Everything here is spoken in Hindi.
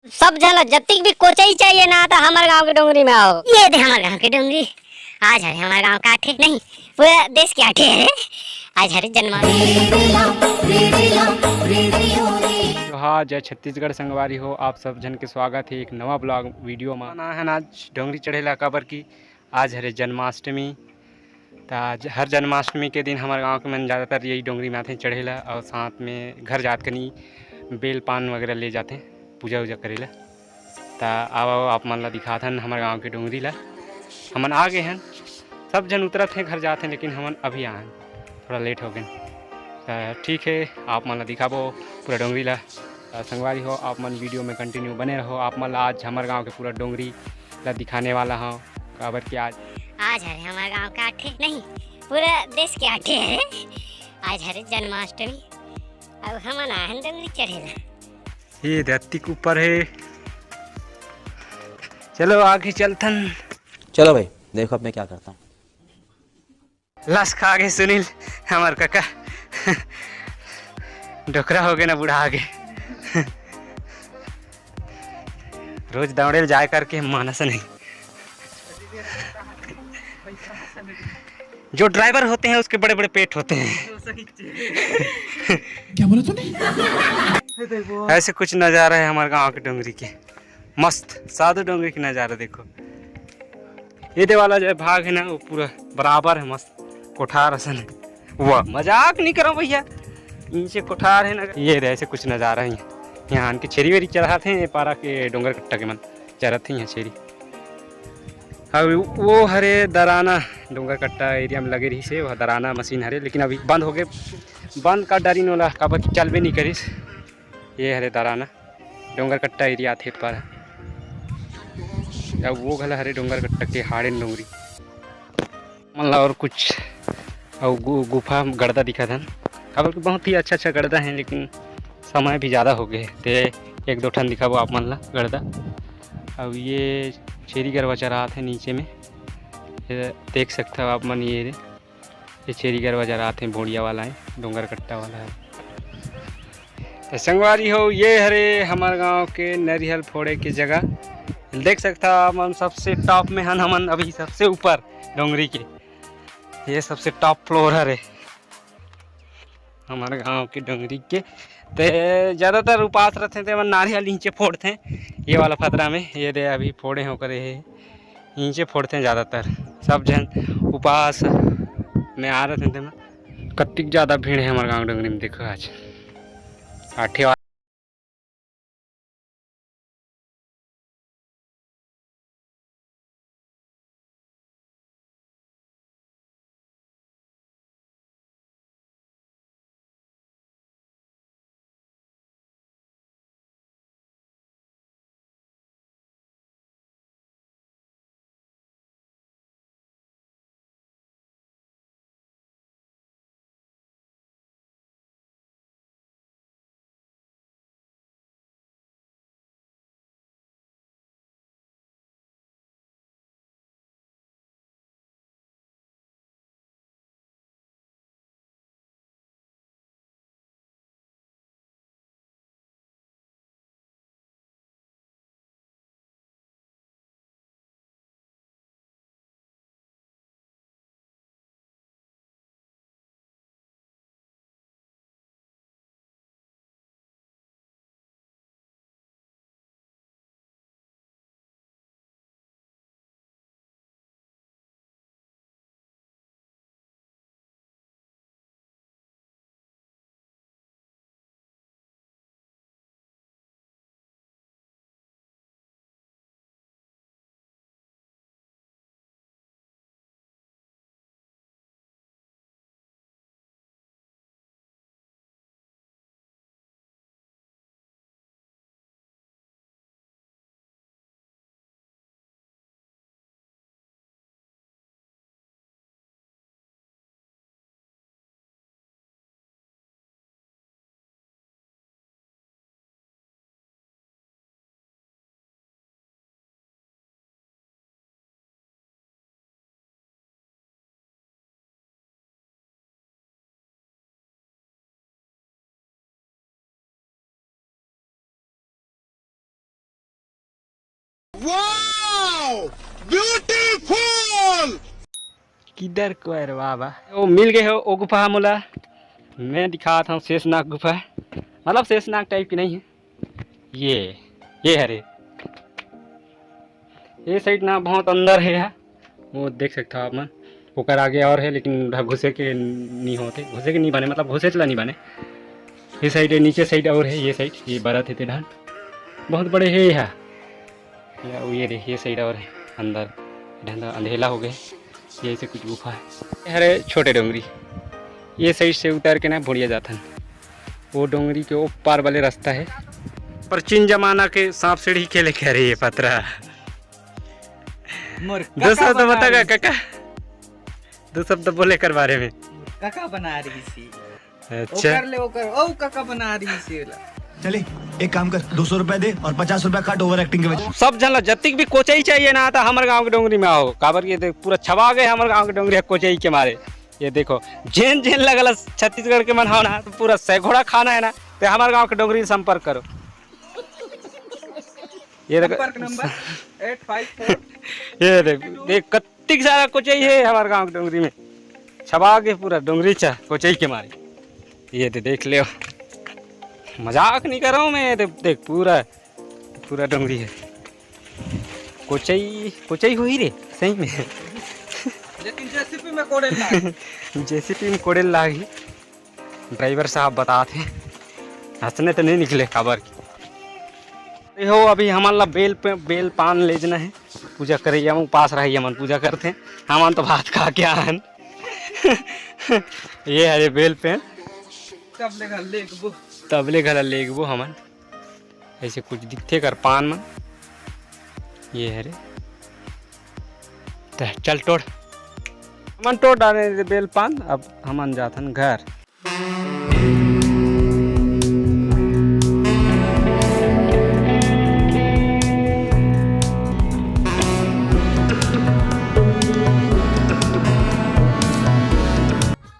सब जला जतिक भी कोचई चाहिए ना तो हमारे गांव के डोंगरी में आओ। ये दे हमारे गांव के डोंगरी। आज है हमारे गांव का आठे नहीं पूरा देश के आठे है। आज हरे जोहार जय छत्तीसगढ़ संगवारी हो। आप सब जन के स्वागत है एक नवा ब्लॉग वीडियो में ना है। आज डोंगरी चढ़ेला काबर की आज हरे जन्माष्टमी। तो आज हर जन्माष्टमी के दिन हमारे गांव के मन ज़्यादातर यही डोंगरी में आते हैं चढ़ेला और साथ में घर जात कनी बेल पान वगैरह ले जाते हैं पूजा वूजा करेला। तो आओ आप मन ला दिखाते हैं हमारे गाँव के डोंगरी ला। हमन आ गए हैं, सब जन उतरत हैं घर जाते हैं, लेकिन हमन अभी आए हैं, थोड़ा लेट हो गए। ठीक है, आप मन ला दिखाबो पूरा डोंगरी ला। संगवारी हो आप मन वीडियो में कंटिन्यू बने रहो। आप मन आज हमारे गांव के पूरा डोंगरी ला दिखाने वाला हूँ। काबर कि आज है हमारे गांव का आठे नहीं पूरा देश के आठे है। आज हरे जन्माष्टमी अब हम आए हैं डोंगरी चढ़ेला। ये धरती के ऊपर है, चलो आगे चलथन। चलो भाई देखो अब मैं क्या करता हूँ। लस खा गए सुनील हमार काका डोकरा हो गए ना बूढ़ा आगे रोज दौड़े जाए करके मानस नहीं। जो ड्राइवर होते हैं उसके बड़े बड़े पेट होते हैं क्या बोला तूने? ऐसे कुछ नज़ारा है हमारे गांव के डोंगरी के। मस्त साधु डोंगरी की नज़ारा देखो। ये दे वाला जो भाग है ना वो पूरा बराबर है, मस्त कोठार असन है। वाह मजाक नहीं करो भैया, नीचे कोठार है ना। ये ऐसे कुछ नज़ारा है यहाँ आन के छेरी वेरी चढ़ाते हैं पारा के डोंगर कट्टा के मन चढ़ते हैं यहाँ छेरी। अब वो हरे दराना डोंगर कट्टा एरिया में लगे रही से वह दराना मशीन हरे, लेकिन अभी बंद हो गए। बंद का डरी नोला काबर चल भी नहीं करिस। ये हरे दराना डोंगर कट्टा एरिया थे पर अब वो घला हरे डोंगर कट्टा के हाड़े डोंगरी मतलब और कुछ और गुफा गड़दा दिखा था। काबर कि बहुत ही अच्छा गड़दा है, लेकिन समय भी ज़्यादा हो गए तो एक दो ठन दिखा वो आप मन ला गड़दा। अब ये छेरी गरवा चरा थे नीचे में, देख सकते हो आप मन। ये छेरी गरवा चरा थे भोड़िया वाला है, डोंगर कट्टा वाला है। तो संगवारी हो ये हरे हमारे गांव के नरियल फोड़े की जगह देख सकता हम सबसे टॉप में हन। हमन अभी सबसे ऊपर डोंगरी के, ये सबसे टॉप फ्लोर है हमारे गांव के डोंगरी के। तो ज़्यादातर उपास रहते थे मन नारियल नीचे फोड़ते हैं ये वाला फतरा में। ये दे अभी फोड़े होकर ये नीचे फोड़ते हैं ज़्यादातर सब जन उपास में आ रहे थे। कत्तिक ज़्यादा भीड़ है हमारे गांव डोंगरी में। देखो आज आठे ब्यूटीफुल। किधर को है रे बाबा? वो मिल गए हो वो गुफा मोला। मैं दिखा था शेषनाग गुफा, मतलब शेषनाग टाइप की नहीं है ये है रे। ये साइड ना बहुत अंदर है, वो देख सकते हो आप मन। ओकर आगे और है लेकिन घुसे के नहीं होते, घुसे के नहीं बने, मतलब घुसे चला नहीं बने। ये साइड है, नीचे साइड और है, ये साइड ये बरत है तेढ़ बहुत बड़े है यहाँ। ये देखिए ये साइड और है अंदर, अंधेला हो गए। ये से कुछ गुफा है। अरे छोटे डोंगरी ये साइड से उतर के ना भोड़िया जाता है। वो डोंगरी के ऊपर वाले रास्ता है। प्राचीन जमाना के सांप सीढ़ी खेले कह रही है पतरा। दो शब्द बता काका, दो शब्द बोले कर बारे में। काका बना रही सी। अच्छा कर ले वो कर, ओ काका बना रही सी। चले एक काम कर, 200 रुपए दे और 50 रुपए काट ओवर एक्टिंग के वजह। सब जन जतिक भी कोचई चाहिए ना था हमारे गांव के डोंगरी में आओ। काबर ये देख पूरा छवा गए हमारे गांव के डोंगरी कोचई के मारे। ये देखो जेन जेन लगल छत्तीसगढ़ के मन हो ना, तो पूरा सैघोड़ा खाना है ना, तो हमारे गांव के डोंगरी संपर्क करो। ये देखो नंबर 854। ये देख कत्तिक सारा कोचई है हमारे गांव के डोंगरी में, छवा के पूरा डोंगरी चा कोचई के मारे। ये देख ले, मजाक नहीं कर रहा हूँ मैं। देख पूरा डोंगरी है, कोचई हुई रे सही में। लेकिन जेसीपी में कोड़े लाग। जेसीपी में कोड़े लागी। ड्राइवर साहब बताते हंसने तो नहीं निकले खबर की। हो अभी हमारा बेल पान ले जाना है, पूजा करे हम पास रही हमन पूजा करते हैं। हमन तो भात खा के आन। ये है बेल पेन, तबले घर लेगबो हमन। ऐसे कुछ दिखते कर पान में। ये है रे, चल तोड़ हमन तोड़ डाले बेल पान। अब हमन जाथन घर।